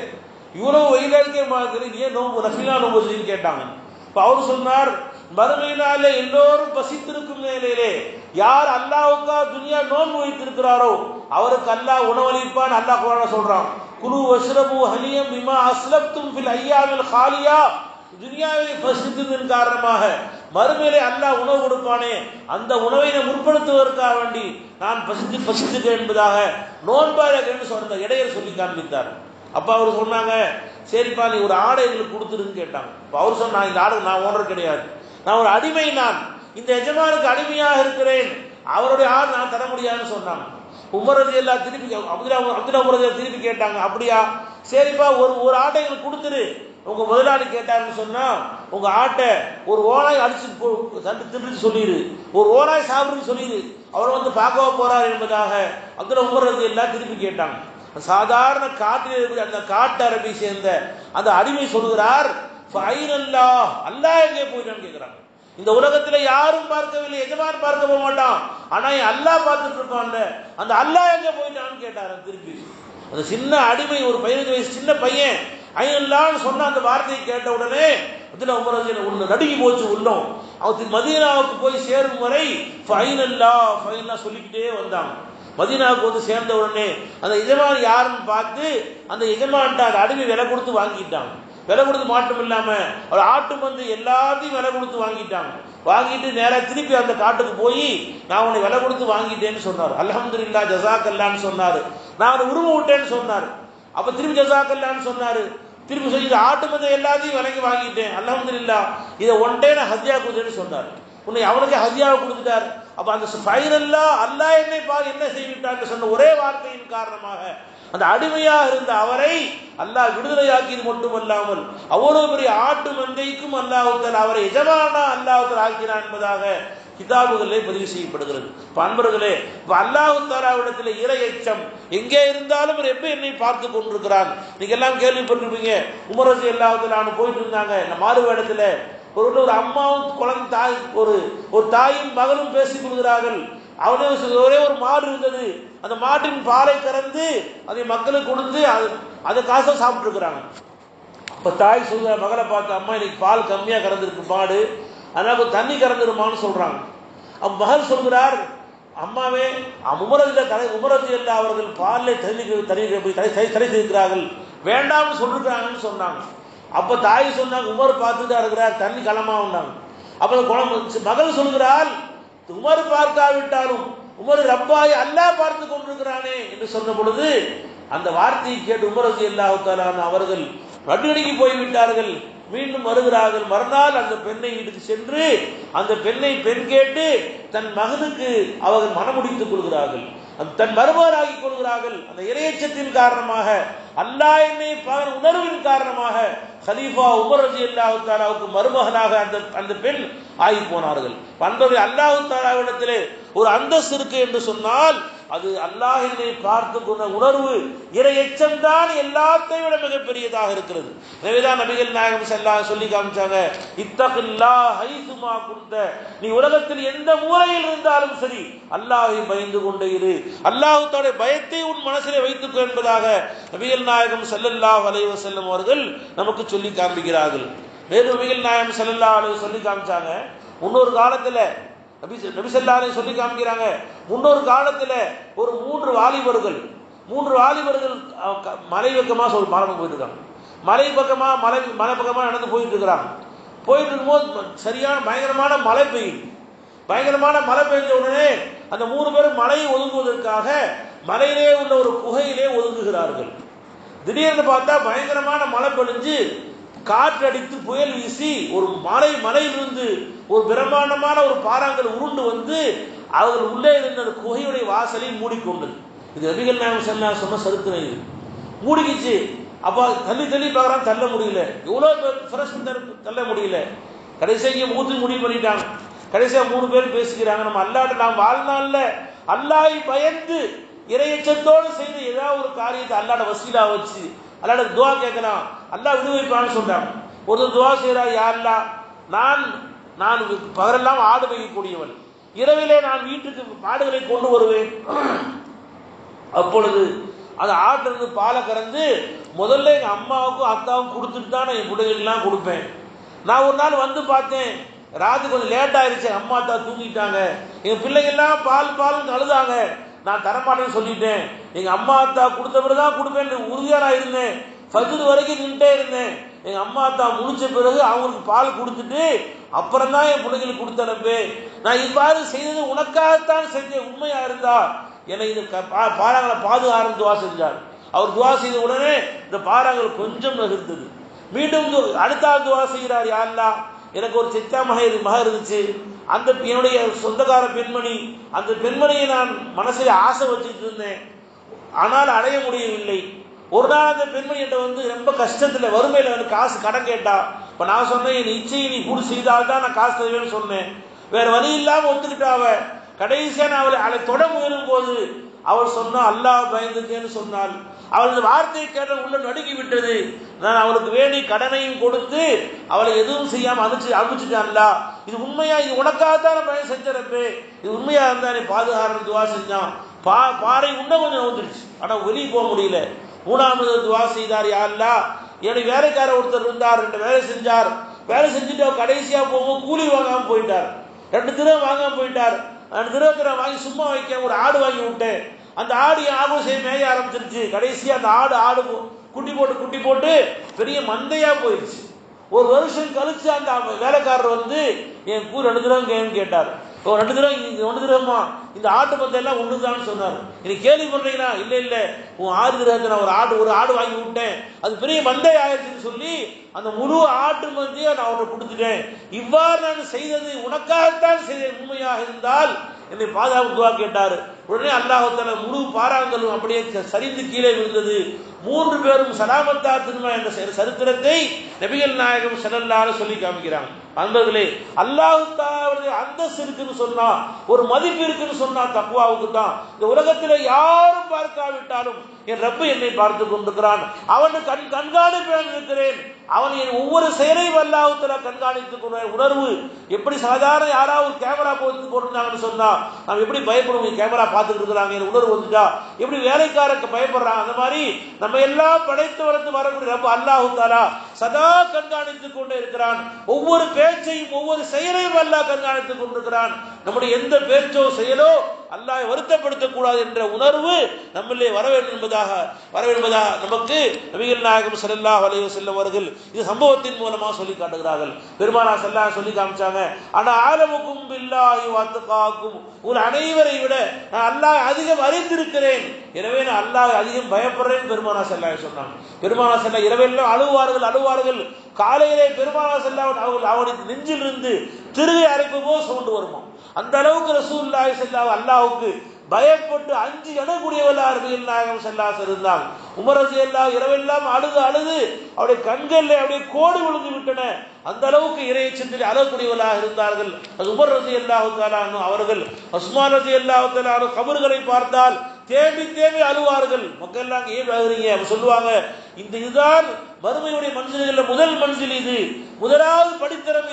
இவ்வளவு வெயிலாக்கே மாதிரி ஏன் நோன்பு நஃபிலா நோன்பு வச்சிருக்கீங்கன்னு கேட்டாங்க. இப்ப அவரு சொன்னார், மறுமையினாலே எல்லோரும் பசித்திருக்கும் நிலையிலே யார் அல்லாஹ்வுக்கா துனியா நோன்பு வைத்திருக்கிறாரோ அவருக்கு அல்லாஹ் உணவளிப்பான். அல்லாஹ் குர்ஆன்ல சொல்றான், குலு வஷ்ரபு ஹனியம் பிமா அஸ்லப்தும் ஃபில் ஐயாமில் காலியா. துனியாவை பசித்ததன் காரணமாக மறுமையிலே அல்லாஹ் உணவு கொடுப்பானே, அந்த உணவை முற்படுத்துவதற்காக வேண்டி நான் பசித்துட்டேன் என்பதாக நோன்பாளர்கள் சொன்ன இடையர் சொல்லி காண்பித்தார். அப்ப அவர் சொன்னாங்க, சரிப்பா நீ ஒரு ஆடை எங்களுக்கு கொடுத்துருன்னு கேட்டாங்க. அவர் சொன்னா, இந்த ஆடை நான் ஓனர் கிடையாது, நான் ஒரு அடிமை, நான் இந்த எஜமானுக்கு அடிமையாக இருக்கிறேன், அவருடைய ஆடு நான் தர முடியாதுன்னு சொன்னாங்க. உமர் ரலியல்லாஹு திருப்பி அப்துல்லா உமர் திருப்பி கேட்டாங்க, அப்படியா சரிப்பா ஒரு ஆட்டை எங்களுக்கு கொடுத்துரு. உங்க முதலாளி கேட்டாருன்னு சொன்னா உங்க ஆட்டை ஒரு ஓனாய் அடிச்சு தின்று சொல்லிடு, ஒரு ஓனாய் சாப்பிடுன்னு சொல்லிடு, அவர் வந்து பார்க்கவா போறாரு என்பதாக அப்துல்லா உமர் ரலியல்லாஹு திருப்பி கேட்டாங்க. சாதாரண காட்டில் இருக்கிற அந்த காட்டு அரபை சேர்ந்த அந்த அடிமை சொல்கிறார், அல்லாஹ் எங்கே போயிட்டான்னு கேட்கிறாங்க. இந்த உலகத்துல யாரும் பார்க்கவில்லை, எஜமான் பார்க்க போக மாட்டான், ஆனா அல்லாஹ் பார்த்துட்டு இருப்பான்ல, அந்த அல்லாஹ் எங்கே போயிட்டான்னு கேட்டாரு திருப்பி. அந்த சின்ன அடிமை, ஒரு 15 வயசு சின்ன பையன் ஐயல்லான்னு சொன்ன அந்த வார்த்தையை கேட்ட உடனே அதுல உமர் நடுங்கி போச்சு உள்ளம். அவன் மதீனாவுக்கு போய் சேரும் வரை ஃபைனல்லா சொல்லிக்கிட்டே வந்தாங்க. மதீனாவுக்கு வந்து சேர்ந்த உடனே அந்த எஜமான் யாருன்னு பார்த்து அந்த எஜமான்ட்ட அந்த அடிமை விலை கொடுத்து வாங்கிட்டாங்க. விலை கொடுத்து மாற்றம் இல்லாம அவர் ஆட்டு வந்து எல்லாத்தையும் விலை கொடுத்து வாங்கிட்டாங்க. வாங்கிட்டு நேராக திருப்பி அந்த காட்டுக்கு போய் நான் உன்னை விலை கொடுத்து வாங்கிட்டேன்னு சொன்னார். அல்ஹம்துலில்லாஹ் ஜஸாக்கல்லான்னு சொன்னாரு. நான் அவனை உருவ விட்டேன்னு சொன்னார். அப்ப திருப்பி ஜஸாக்கல்லான்னு சொன்னாரு. திருப்பி சொல்லி ஆட்டு மந்தை எல்லாத்தையும் விலைக்கு வாங்கிட்டேன், அல்ஹம்துலில்லாஹ் இதை ஒன்டே நான் ஹதியா கொடுத்தேன்னு சொன்னார். உன்னை அவனுக்கு ஹதியாவை கொடுத்துட்டார். அப்ப அந்த ஃபைனல்லா அல்லாஹ் என்னை பார் என்ன செய்விட்டான்னு சொன்ன ஒரே வார்த்தையின் காரணமாக அந்த அடிமையாக இருந்த அவரை அல்லாஹ் விடுதலையாக்கியது மட்டுமல்லாமல் அவ்வளவு பெரிய ஆட்டு மந்தைக்கும் அல்லாஹ் அவரை எஜமானா அல்லாஹ் ஆக்கினான் என்பதாக கிதாபுகளிலே பதிவு செய்யப்படுகிறது. அன்பர்களே, அல்லாஹ் தஆலாவிடத்தில் இறை எச்சம் எங்கே இருந்தாலும் எப்ப என்னை பார்த்து கொண்டிருக்கிறான். நீங்க எல்லாம் கேள்விப்பட்டிருப்பீங்க, உமர் ரலியல்லாஹு தஆலா போயிட்டு இருந்தாங்க மாறு வேடத்துல. ஒரு அம்மாவும் குழந்தை தாய் ஒரு தாயும் மகளும் பேசிக் கொள்கிறார்கள். அவனே ஒரே ஒரு மாடு இருந்தது, அந்த மாட்டின் பாலை கறந்து அதை மக்களுக்கு கொடுத்து அதை காசை சாப்பிட்டு இருக்கிறாங்க. அப்ப தாய் சொல்ற மகளை பார்த்து, அம்மா இன்னைக்கு பால் கம்மியா கறந்துருக்கு மாடு, அதனால தண்ணி கறந்துருமான்னு சொல்றாங்க. மகள் சொல்கிறார், அம்மாவே உமர் ரலியல்லாஹு அவர்கள் பாலில் தடை செய்கிறார்கள், வேண்டாம்னு சொல்லிருக்கிறாங்கன்னு சொன்னாங்க. அப்ப தாய் சொன்னாங்க, உமர் பார்த்துட்டு இருக்கிறார், தண்ணி களமா வந்தாங்க. அப்ப மகள் சொல்கிறாள், உமர் பார்க்காவிட்டாலும் உமர் ரப்பாய் அல்லாஹ் பார்த்து கொண்டிருக்கிறானே என்று சொன்ன பொழுது அந்த வார்த்தையை கேட்டு உமர் ரலியல்லாஹு தஆலா அவர்கள் நடுநடுங்கி போய்விட்டார்கள். மீண்டும் வருகிறார்கள். மறுநாள் அந்த பெண்ணை வீட்டுக்கு சென்று அந்த பெண் கேட்டு தன் மகனுக்கு அவர்கள் மனமுடித்துக் கொள்கிறார்கள், தன் மருமகராகி கொள்கிறார்கள். அந்த இறையச்சத்தின் காரணமாக அல்லாஹ் என்னை உணர்வின் காரணமாக கலீஃபா உமர் ரலியல்லாஹு தஆலாவுக்கு மருமகனாக அந்த பெண் ஆகி போனார்கள். அன்பர்களே, அல்லாஹ் தஆலாவிடத்திலே ஒரு அந்தஸ்து இருக்கு என்று சொன்னால் அது அல்லாஹ் என்னை பார்த்து கொண்ட உணர்வு, இறை எச்சம் தான் எல்லாத்தையும் விட மிகப்பெரியதாக இருக்கிறது. எனவேதான் நபிகள் நாயகம் ஸல்லல்லாஹு அலைஹி சொல்லி காமிச்சாங்க, இத்தகில்லாஹ் ஹைசுமா குன்த, நீ உலகத்தில் எந்த மூலையில் இருந்தாலும் சரி அல்லாஹ்வை பயந்து கொண்டே இரு, அல்லாஹ் தஆலா பயத்தை உன் மனசிலே வைத்துக்கோ என்பதாக நபிகள் நாயகம் ஸல்லல்லாஹு அலைஹி வஸல்லம் அவர்கள் நமக்கு சொல்லி காண்பிக்கிறார்கள். வேறு நபிகள் நாயகம் ஸல்லல்லாஹு அலைஹி சொல்லி காமிச்சாங்க, முன்னொரு காலத்துல நபிசல்லாலே சொல்லி காமிக்கிறாங்க, முன்னொரு காலத்துல ஒரு மூன்று வாலிபர்கள் மலை பக்கமா மரம் போயிட்டு இருக்காங்க. மலை பக்கமா நடந்து போயிட்டு இருக்கிறாங்க. போயிட்டு இருக்கும்போது சரியான பயங்கரமான மழை பெய்யுது. பயங்கரமான மழை பெய்ஞ்ச உடனே அந்த 3 பேரும் மலையை ஒதுங்குவதற்காக மலையிலே உள்ள ஒரு குகையிலே ஒதுங்குகிறார்கள். திடீர்னு பார்த்தா பயங்கரமான மழை பொழிஞ்சு காற்று அடித்து புயல் வீசி ஒரு மலையிலிருந்து ஒரு பிரம்மாண்டமான ஒரு பாறாங்கல் உருண்டு வந்து அவர்கள் உள்ளே இருந்த அந்த குகையுடைய வாசலை மூடிக்கொண்டது. இது நபிகள் நாயகம் ஸல்லல்லாஹு அலைஹி வஸல்லம் சரித்திரம். இது மூடிக்கிச்சு. அப்ப தள்ளி பார்க்கறான், தள்ள முடியல. எவ்வளவு ஃப்ரெஷ் தள்ள முடியல. கடைசியா மூத்து முடிவு பண்ணிட்டாங்க. கடைசியா 3 பேர் பேசிக்கிறாங்க, நம்ம அல்லாஹ்ட்ட நாம் வாழ்நாள்ல அல்லாஹ்வை பயந்து இறையச்சத்தோடு செய்த ஏதாவது ஒரு காரியத்தை அல்லாஹ்ட வசீலா வச்சு அல்லாஹ்ட துஆ கேட்கலாம், அல்லாஹ் விடுவிப்பான்னு சொல்றாங்க. ஒரு துஆ செய்றா, யா அல்லாஹ், நான் பகரெல்லாம் ஆடு மேய்க்கக்கூடியவன், இரவிலே நான் வீட்டுக்கு மாடுகளை கொண்டு வருவேன். அப்பொழுது அந்த ஆட்டிலிருந்து பாலை கறந்து முதல்ல எங்க அம்மாவுக்கும் அத்தாவுக்கும் கொடுத்துட்டு தான் நான் என் பிள்ளைகளுக்கெல்லாம் கொடுப்பேன். நான் ஒரு நாள் வந்து பார்த்தேன், ராத்திரி கொஞ்சம் லேட் ஆயிடுச்சு, அம்மா அத்தா தூங்கிட்டாங்க, எங்க பிள்ளைங்கெல்லாம் பால் அழுதாங்க. நான் தரமாட்டேன்னு சொல்லிட்டேன். எங்க அம்மா அத்தா கொடுத்த பிறகுதான் கொடுப்பேன் உறுதியா நான் இருந்தேன். ஃபஜ்ர் வரைக்கும் நின்றுட்டே இருந்தேன். எங்க அம்மா அத்தா முடிச்ச பிறகு அவங்களுக்கு பால் கொடுத்துட்டு அப்புறம் தான் என் பிள்ளைங்களுக்கு கொடுத்து அனுப்பேன். நான் இவ்வாறு செய்தது உனக்காகத்தான் செஞ்ச, உண்மையா இருந்தா என்னை இது பாறாங்களை பாதுகாரம் துவா செஞ்சார். அவர் துவா செய்த உடனே இந்த பாறாங்கள் கொஞ்சம் நகர்ந்தது. மீண்டும் அடுத்த துவா செய்கிறார், யா அல்லாஹ், எனக்கு ஒரு சித்தா மக இருந்துச்சு, அந்த என்னுடைய சொந்தக்கார பெண்மணி, அந்த பெண்மணியை நான் மனசில் ஆசை வச்சுட்டு இருந்தேன், ஆனால் அடைய முடியவில்லை. ஒரு நாள் அந்த பெண்மணி என்கிட்ட வந்து ரொம்ப கஷ்டத்தில் வறுமையில் எனக்கு காசு கடன் கேட்டா. இப்போ நான் சொன்னேன், என் இச்சையை நீ கூட செய்தால்தான் நான் காசு தருவேன்னு சொன்னேன். வேற வழி இல்லாமல் ஒத்துக்கிட்டாவ. கடைசியா நான் அவளை தொட முயலும் போது அவள் சொன்னா, அல்லாஹ் பயந்துக்கேன்னு சொன்னாள். அவளது வார்த்தையை கேட்ட உள்ள நடுங்கி விட்டது. நான் அவளுக்கு வேண்டி கடனையும் கொடுத்து அவளை எதுவும் செய்யாம அனுப்பிச்சுட்டான்ல. இது உண்மையா? இது உனக்காகத்தான் நான் பயன் செஞ்சறப்பே, இது உண்மையா இருந்தா நீ பாதுகாரம் துவா செஞ்சான். பாறை இன்னும் கொஞ்சம் வந்துருச்சு, ஆனா வெளியே போக முடியல. 3வது துவா செய்தார், யா அல்லாஹ், என்னுடைய வேலைக்காரர் ஒருத்தர் இருந்தார், 2 வேலை செஞ்சார். வேலை செஞ்சுட்டு அவர் கடைசியா போகும்போது கூலி வாங்காம போயிட்டார். 2 திரம் வாங்காம போயிட்டார். 2 திரவத்தை வாங்கி சும்மா வைக்க ஒரு ஆடு வாங்கி விட்டேன். அந்த ஆடு ஆகும் செய்ய மேய ஆரம்பிச்சிருச்சு. கடைசியா அந்த ஆடு குட்டி போட்டு பெரிய மந்தையா போயிடுச்சு. ஒரு வருஷம் கழிச்சு அந்த வேலைக்காரர் வந்து என் கூறு 2 திரவம் கேட்டார். 2 திரவமா? இந்த ஆட்டு மந்தை எல்லாம் ஒண்ணுதான்னு சொன்னார். இன்னைக்கு கேள்வி பண்றீங்களா? இல்ல உன் 6 திரவத்தை நான் ஒரு ஆடு வாங்கி விட்டேன், அது பெரிய மந்தை ஆயிடுச்சுன்னு சொல்லி அந்த முழு ஆட்டு மந்தையை நான் அவரை கொடுத்துட்டேன். இவ்வாறு நான் செய்தது உனக்காகத்தான் செய்தேன், உண்மையாக இருந்தால் என்னை பாதுகாப்பு துவா கேட்டார். உடனே அல்லாஹ் தஆலா முழு பாறாங்களும் அப்படியே சரிந்து கீழே விழுந்தது. 3 பேரும் சலாமத்தா திரும்ப என்ற சரித்திரத்தை நபிகள் நாயகம் ஸல்லல்லாஹு அலைஹி சொல்லி காமிக்கிறாங்க. அன்பர்களே, அல்லாஹ் தஆலாவுடைய அந்தஸ்து இருக்குன்னு சொன்னா, ஒரு மதிப்பு இருக்குன்னு சொன்னா தக்வாவுக்கு தான். இந்த உலகத்தில் யாரும் பார்க்காவிட்டாலும் என் ரப்பு என்னை பார்த்து கொண்டிருக்கிறான், அவனுக்கு கண்காணிப்பேன் இருக்கிறேன், அவன் என் ஒவ்வொரு செயலையும் அல்லாஹ் தஆலா கண்காணித்துக் கொண்ட உணர்வு. எப்படி சாதாரண யாராவது கேமரா போட்டுருந்தாங்கன்னு சொன்னா நாம் எப்படி பயப்படுவோம், கேமரா பார்த்துட்டு இருக்கிறாங்க என் உணர்வு வந்துட்டா, எப்படி வேலைக்காரருக்கு பயப்படுறாங்க, அந்த மாதிரி நம்ம எல்லாம் படைத்து வளர்த்து வரக்கூடிய ரப்பு அல்லாஹ் தஆலா சதா கண்காணித்துக் கொண்டே இருக்கிறான். ஒவ்வொரு பேச்சையும் ஒவ்வொரு செயலையும் அல்லாஹ் கண்காணித்துக் கொண்டிருக்கிறான். நம்முடைய எந்த பேச்சோ செயலோ அல்லாஹ் வருத்தப்படுத்தக் கூடாது என்ற உணர்வு நம்மளே வர வேண்டும் என்பதாக நமக்கு நபிகள் நாயகம் ஸல்லல்லாஹு அலைஹி வஸல்லம் அவர்கள் இது சம்பவத்தின் மூலமா சொல்லி காட்டுகிறார்கள். பெருமானார் ஸல்லல்லாஹு சொல்லி காமிச்சாங்க, ஆனா ஆலமுக்கும் பில்லாஹி வத்தகாக்கும், உங்கள் அனைவரை விட நான் அல்லாஹ் அதிகம் அறிந்திருக்கிறேன், எனவே நான் அல்லாஹ் அதிகம் பயப்படுறேன் பெருமானார் ஸல்லல்லாஹு சொன்னாங்க. பெருமானார் ஸல்லல்லாஹு இரவெல்லாம் அழுவார்கள். காலையிலே பெருமானார் ஸல்லல்லாஹு அவருடைய நெஞ்சில் இருந்து திருகை அரைக்கும் போது சவுண்ட் வருமா, அந்த அளவுக்கு ரசூலுல்லாஹி ஸல்லல்லாஹு அல்லாஹ்வுக்கு பயப்பட்டு அஞ்சு எடக்கூடியவர்களாக நபிகள் நாயகம் ஸல்லல்லாஹு அலைஹி இருந்தாங்க. உமர் ரலியல்லாஹு இரவெல்லாம் அழுது அவருடைய கண்களில் அப்படியே கோடு விழுந்து விட்டன. அந்த அளவுக்கு இறையச்சத்தில் அழக்கூடியவர்களாக இருந்தார்கள். அது உமர் ரலியல்லாஹு தஆலா அவர்கள். உஸ்மான் ரலியல்லாஹு தஆலா கபர்களை பார்த்தால் தேம்பி அழுவார்கள். மக்கள் எல்லாம் ஏன் அழுகிறீங்க? அவங்க சொல்லுவாங்க, இதுதான் மறுமையுடைய மன்சில்கள் முதல் மன்சில், இது முதலாவது படித்தரம்,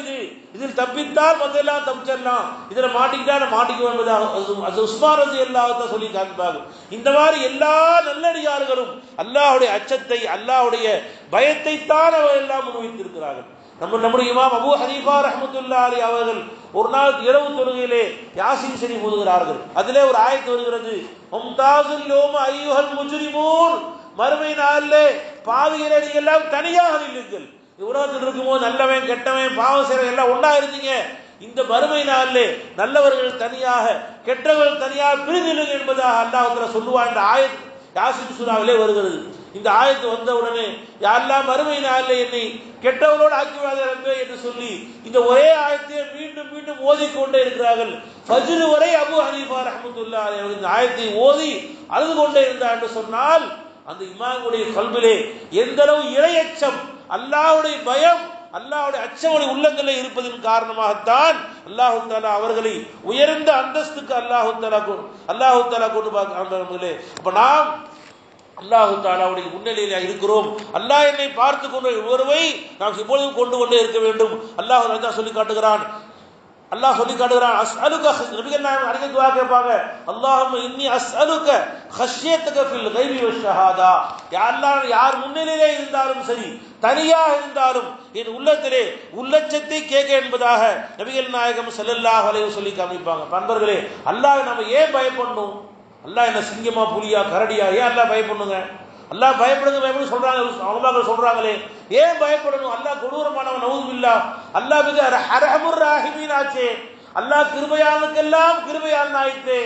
இதில் தப்பித்தால் மற்றெல்லாம் தப்பிச்சிடலாம், இதில் மாட்டிக்கிட்டா மாட்டிக்குவோம் என்பதாக உஸ்மான் ரலியல்லாஹு தஆலா சொல்லி காண்பார்கள். இந்த மாதிரி எல்லா நல்லடியார்களும் அல்லாஹ்வுடைய அச்சத்தை, அல்லாஹ்வுடைய பயத்தை தான் அவர்கள் எல்லாம் முன்வைத்திருக்கிறார்கள். நம்முடைய இமாம் அபூ ஹனீஃபா ரஹ்மத்துல்லாஹி அலைஹி அவர்கள் ஒரு நாள் இரவு தொழுகையிலே யாசீன் ஷரீஃப் ஓதுகிறார்கள். அதிலே ஒரு ஆயத்து வருகிறது, மும்தாஸுல் யௌம அய்யுஹல் முஜ்ரிமூன், மறுமை நாளிலே பாவிகளே நீங்கள் எல்லாம் தனியாக நில்லுங்கள். உலகத்தில் இருக்கும்போது நல்லவன் கெட்டவன் பாவம் செய்றவன் எல்லாம் ஒண்ணா இருந்தீங்க, இந்த மறுமை நாளிலே நல்லவர்கள் தனியாக கெட்டவர்கள் தனியாக பிரிந்து என்பதாக அல்லாஹ் தஆலா சொல்லுவார். இந்த ஆயத் யாசீன் சூராவிலே வருகிறது. இந்த ஆயத்து வந்த உடனே யா அல்லாஹ் மறுமை நாளிலே என்னை கெட்டவர்களோடு ஆக்கிவிடாதே ரப்பே என்று சொல்லி இந்த ஒரே ஆயத்தை மீண்டும் மீண்டும் ஓதிக்கொண்டே இருக்கிறார்கள். ஃபஜ்ர் வரை அபூ ஹனீஃபா ரஹ்மத்துல்லாஹி அலைஹி இந்த ஆயத்தை ஓதி அழுது கொண்டே இருந்தார் என்று சொன்னால், அந்த இமாமுடைய கல்விலே எந்த அளவு இறையச்சம், அல்லாஹ்வுடைய பயம், அல்லாஹ்வுடைய அச்சம் உள்ளங்களில் இருப்பதன் காரணமாகத்தான் அல்லாஹ் தஆலா அவர்களை உயர்ந்த அந்தஸ்துக்கு அல்லாஹ் தஆலா கொண்டு பார்க்கிறோம். அப்ப நாம் அல்லாஹ் தஆலாவுடைய முன்னிலையில் இருக்கிறோம். அல்லாஹ் என்னை பார்த்து கொண்டு உணர்வை நாம் எப்பொழுதும் கொண்டு கொண்டே இருக்க வேண்டும். அல்லாஹ் சொல்லி காட்டுகிறான். அஸ்அலுக, நபிகள் நாயகம் அடிக்கடி துஆ கேட்பாங்க, அல்லாஹும்ம இன்னி அஸ்அலுக ஹஷ்யத்தக ஃபில் கைபி வஷ்ஷஹாதா. யா அல்லாஹ், யார் முன்னிலையிலே இருந்தாலும் சரி தனியாக இருந்தாலும் என் உள்ளத்திலே உள்ளச்சத்தை கேட்க என்பதாக நபிகள் நாயகம் ஸல்லல்லாஹு அலைஹி சொல்லி காமிப்பாங்க. நண்பர்களே, அல்லாஹ் நம்ம ஏன் பயப்படணும்? அல்லாஹ் என்ன சிங்கமா புலியா கரடியா? ஏன் அல்லாஹ் பயப்படணுங்க? அல்லாஹ் பயப்படுங்க சொல்றாங்க, அவங்க சொல்றாங்களே, ஏன் பயப்படணும்? அல்லாஹ் கொடூரமானவன், நவுதுபில்லாஹ். அல்லாஹ் மிக அர்ஹமுர் ராஹிமீன் ஆச்சே, அல்லாஹ் கிருபையாளுக்கெல்லாம் கிருபையாளன் ஆயிட்டே,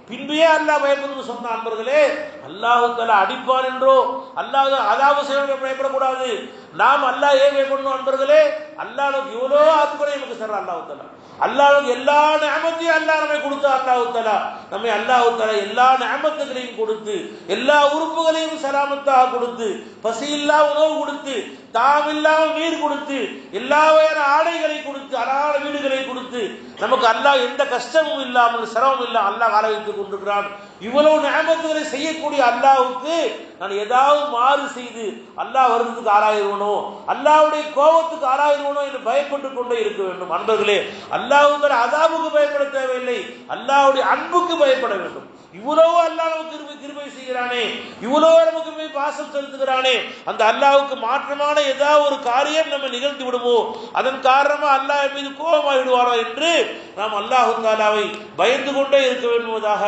பின்பே அல்லாஹ் பயப்படணும்னு சொன்ன அன்பர்களே, அல்லாஹ் தஆலா அடிப்பான் என்றோ அல்லாஹ் அதாவு செய்ய பயப்படக்கூடாது. நாம் அல்லாஹ் ஏன் பயப்படணும் அன்பர்களே? அல்லாஹ் எவ்வளோ அற்புதம் நமக்கு சொல்ற அல்லாஹ் தஆலா, அல்லாஹ் எல்லா நிஅமத்தையும் அல்லாஹ் நம்மை கொடுத்து, அல்லாஹ் தஆலா நம்மை எல்லா நிஅமத்துகளையும் கொடுத்து, எல்லா உறுப்புகளையும் சலாமத்தாக கொடுத்து, பசியில்லா உணவு கொடுத்து, தாமில்லாம நீர் கொடுத்து, எல்லா வகையான ஆடைகளை கொடுத்து, அழகான வீடுகளை கொடுத்து, நமக்கு அல்லாஹ் எந்த கஷ்டமும் இல்லாமல் சிரமம் இல்லாமல் அல்லாஹ் வாழ வைத்துக் கொண்டிருக்கிறான். இவ்வளவு நிஅமத்துகளை செய்யக்கூடிய அல்லாஹ்வுக்கு நான் ஏதாவது மாறு செய்து அல்லாஹ் வருவதற்கு ஆளாயிருவனோ, அல்லாஹ்வுடைய கோபத்துக்கு ஆளாயிருவனோ என்று பயப்பட்டுக் கொண்டே இருக்க வேண்டும். அன்பர்களே, அல்லாஹ்வுடைய அதாபுக்கு பயப்பட தேவையில்லை, அல்லாஹ்வுடைய அன்புக்கு பயப்பட வேண்டும். இவ்வளவு அல்லாஹ் நமக்கு கிருபை செய்கிறானே, இவ்வளவு நமக்கு பாசம் செலுத்துகிறானே, அந்த அல்லாஹ்வுக்கு மாற்றமான ஏதாவது ஒரு காரியம் நம்ம நிகழ்த்தி விடுமோ, அதன் காரணமா அல்லாஹ் மீது கோபமாகி விடுவாரோ என்று நாம் அல்லாஹ் தஆலாவை பயந்து கொண்டே இருக்க வேண்டுவதாக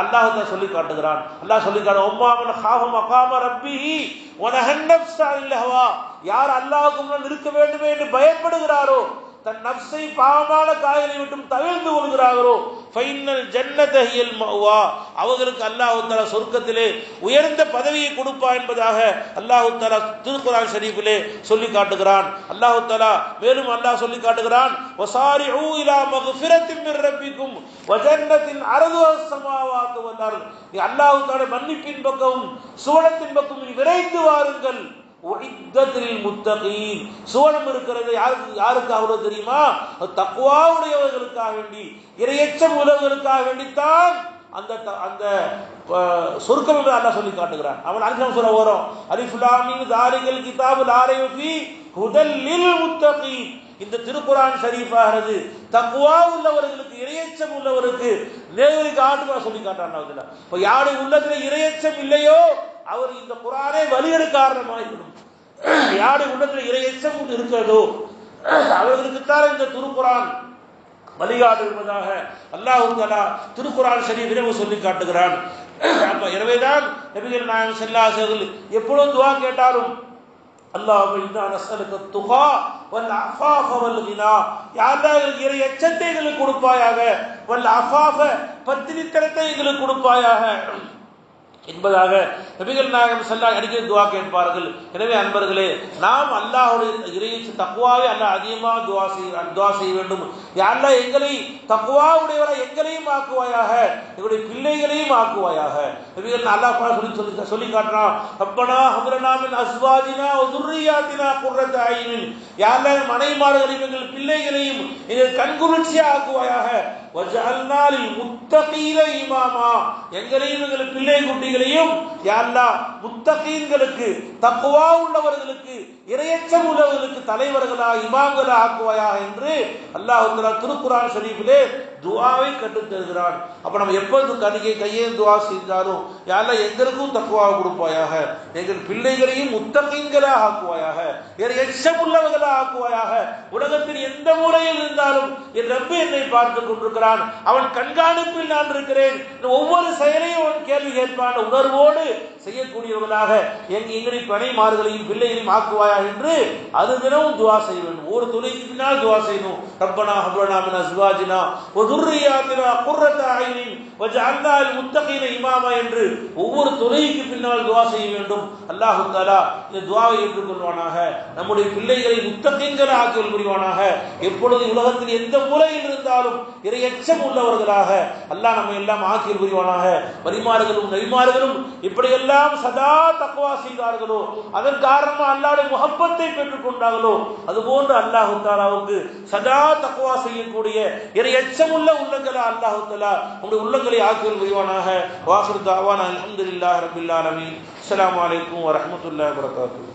அல்லாஹ் தஆலா சொல்லி காட்டுகிறான். அல்லாஹ் சொல்லி காட்டு, உம்மாமன் காஃப மகாம ரப்பிஹி வ நஹன் நஃப்ஸ அனில் ஹவா, யார் அல்லாஹ்வுக்கு முன்னால் இருக்க வேண்டுமே என்று பயப்படுகிறாரோ, தன் நஃப்ஸை பாவமான காய்களை விட்டும் தவிர்த்து கொள்கிறார்களோ, ஃபைனல் ஜன்னத ஹியல் மஅவா, அவர்களுக்கு அல்லாஹ் தஆலா சொர்க்கத்திலே உயர்ந்த பதவியை கொடுப்பார் என்பதாக அல்லாஹ் தஆலா திருக்குர்ஆன் ஷரீஃபிலே சொல்லி காட்டுகிறான். அல்லாஹ் தஆலா மேலும் அல்லாஹ் சொல்லி காட்டுகிறான், வசாரிஉ இலா மக்ஃபிரத்தின் மிர் ரப்பிக்கும் வ ஜன்னத்தின் அர்துஹஸ் ஸமாவாத்து வல் அர்த், அல்லாஹ் தஆலா மன்னிப்பின் பக்கம் சுவனத்தின் பக்கம் விரைந்து வாருங்கள். உஇத்தத்தில் முத்தகீன், சுவனம் இருக்கிறது யாருக்கு அவ்வளவு தெரியுமா? தக்வா உடையவர்களுக்காக வேண்டி, இறையச்சம் உள்ளவர்களுக்காக வேண்டித்தான் அந்த அந்த சொர்க்கம் என்று அல்லாஹ் சொல்லி காட்டுகிறான். அவன் அன்ஹம் சூரா வரும், அலிஃப் லாம் மீம் ஸாலிகல் கிதாபு லா ரைப ஃபீ ஹுதல் லில் முத்தகீன். இந்த திருக்குர்ஆன் ஷரீஃபாகிறது தக்வா உள்ளவர்களுக்கு, இறையச்சம் உள்ளவருக்கு நேரடி காட்டுவா சொல்லி காட்டுறான் அல்லாஹ் தஆலா. இப்ப யாருடைய உள்ளத்துல இறையச்சம் இல்லையோ அவர் இந்த குர்ஆனை வழிகெடு காரணமாகிவிடும். யாருடைய உள்ளத்துல இறையச்சம் இருக்கிறதோ அவர்களுக்குத்தான் இந்த திருக்குர்ஆன் வழிகாட்டு என்பதாக அல்லாஹ் தஆலா திருக்குர்ஆன் ஷரீஃபிலே சொல்லி காட்டுகிறான். எனவேதான் நபிகள் நாயகம் ஸல்லல்லாஹு அலைஹி வஸல்லம் எப்பொழுதும் துஆ கேட்டாலும் அல்லாஹும்ம இன்னா நஸ்அலுக துகா வல் அஃபாஃப வல் கினா, யா அல்லாஹ் எங்களுக்கு இறையச்சத்தை எங்களுக்கு கொடுப்பாயாக, வல் அஃபாஃப பத்தினித்தனத்தை எங்களுக்கு கொடுப்பாயாக என்பதாக நபிகள் நாயகம் ஸல்லல்லாஹு அலைஹி வஸல்லம் துஆ கேட்பார்கள். எனவே அன்பர்களே, நாம் அல்லாஹ்வுடைய இறையச்ச தக்வாவை அல்லாஹ் அதிகமாக துஆ செய்ய வேண்டும். யா அல்லாஹ் எங்களை தக்வா உடையவராக எங்களையும் ஆக்குவாயாக, எங்களுடைய பிள்ளைகளையும் ஆக்குவாயாக. நபிகள் அல்லாஹ் சொல்லி காட்டுறான், ரப்பனா ஹப் லனா மின் அஸ்வாஜினா வ ذُرِّيَّاتِنَا குர்ரத அய்னின், யா அல்லாஹ் மனைவிமார்களையும் எங்கள் பிள்ளைகளையும் எங்கள் கண்குளிர்ச்சியா ஆக்குவாயாக. வஜஅல்னா லில் முத்தகீன இமாமா, எங்களையும் எங்கள் பிள்ளை குட்டிகளையும் யா அல்லாஹ் முத்தகீன்களுக்கு தக்வா உள்ளவர்களுக்கு இறையச்சம் உள்ளவர்களுக்கு தலைவர்களாக இமாம்களா ஆக்குவாயாக என்று அல்லாஹ் தஆலா திருக்குர்ஆன் ஷரீஃபிலே துஆவை கற்றுத் தருகிறான். அப்ப நம்ம எப்போது கையே துஆ செஞ்சாலும் யா அல்லாஹ் எங்களுக்கும் தக்வாவை கொடுப்பாயாக, எங்கள் பிள்ளைகளையும் முத்தகீன்களாக ஆக்குவாயாக, இறையச்சம் உள்ளவர்களாக ஆக்குவாயாக. உலகத்தில் எந்த மூலையில் இருந்தாலும் என் ரப்பு என்னை பார்த்து கொண்டிருக்கிறான், அவன் கண்காணிப்பில் நான் இருக்கிறேன், ஒவ்வொரு செயலையும் அவன் கேள்வி கேட்பான் உணர்வோடு செய்யக்கூடியவர்களாக எங்களின் பனைமார்களையும் பிள்ளைகளையும் ஆக்குவாயா என்று அது தினமும் துஆ செய்ய வேண்டும். ஒரு தொழுகைக்கு பின்னால் துஆ செய்யணும். ரப்பனா ஹப் லனா மின் அஸ்வாஜினா வ துர்ரியாத்தினா குர்ரத அய்னின் வஜஅல்னா லில் முத்தகீன இமாமா என்று ஒவ்வொரு தொழுகைக்கு பின்னால் துஆ செய்ய வேண்டும். அல்லாஹ் தஆலா இந்த துஆவை ஏற்றுக்கொள்வானாக, நம்முடைய பிள்ளைகளை முத்தகீன்களாக ஆக்கி புரிவானாக. எப்பொழுது உலகத்தில் எந்த மூலையில் இருந்தாலும் இறையச்சம் உள்ளவர்களாக அல்லாஹ் நம்ம எல்லாம் ஆக்கி புரிவானாக. வலிமார்களும் நபிமார்களும் இப்படியெல்லாம் சதா தக்வா செய்தார்களோ, அதன் காரணமாக அல்லாஹ்வுடைய முஹப்பத்தை பெற்றுக் கொண்டார்களோ, அதுபோன்று அல்லாஹ் தஆலாவுக்கு சதா தக்வா செய்யக்கூடிய இறையச்சம் உள்ள உள்ளங்களை அல்லாஹ் தஆலா உங்களுடைய உள்ளங்களை ஆக்கி புரிவானாக. வாஹிரு தஅவானா அல்ஹம்துலில்லாஹி ரப்பில் ஆலமீன். அஸ்ஸலாமு அலைக்கும் வரஹ்மத்துல்லாஹி வபரகாத்துஹு.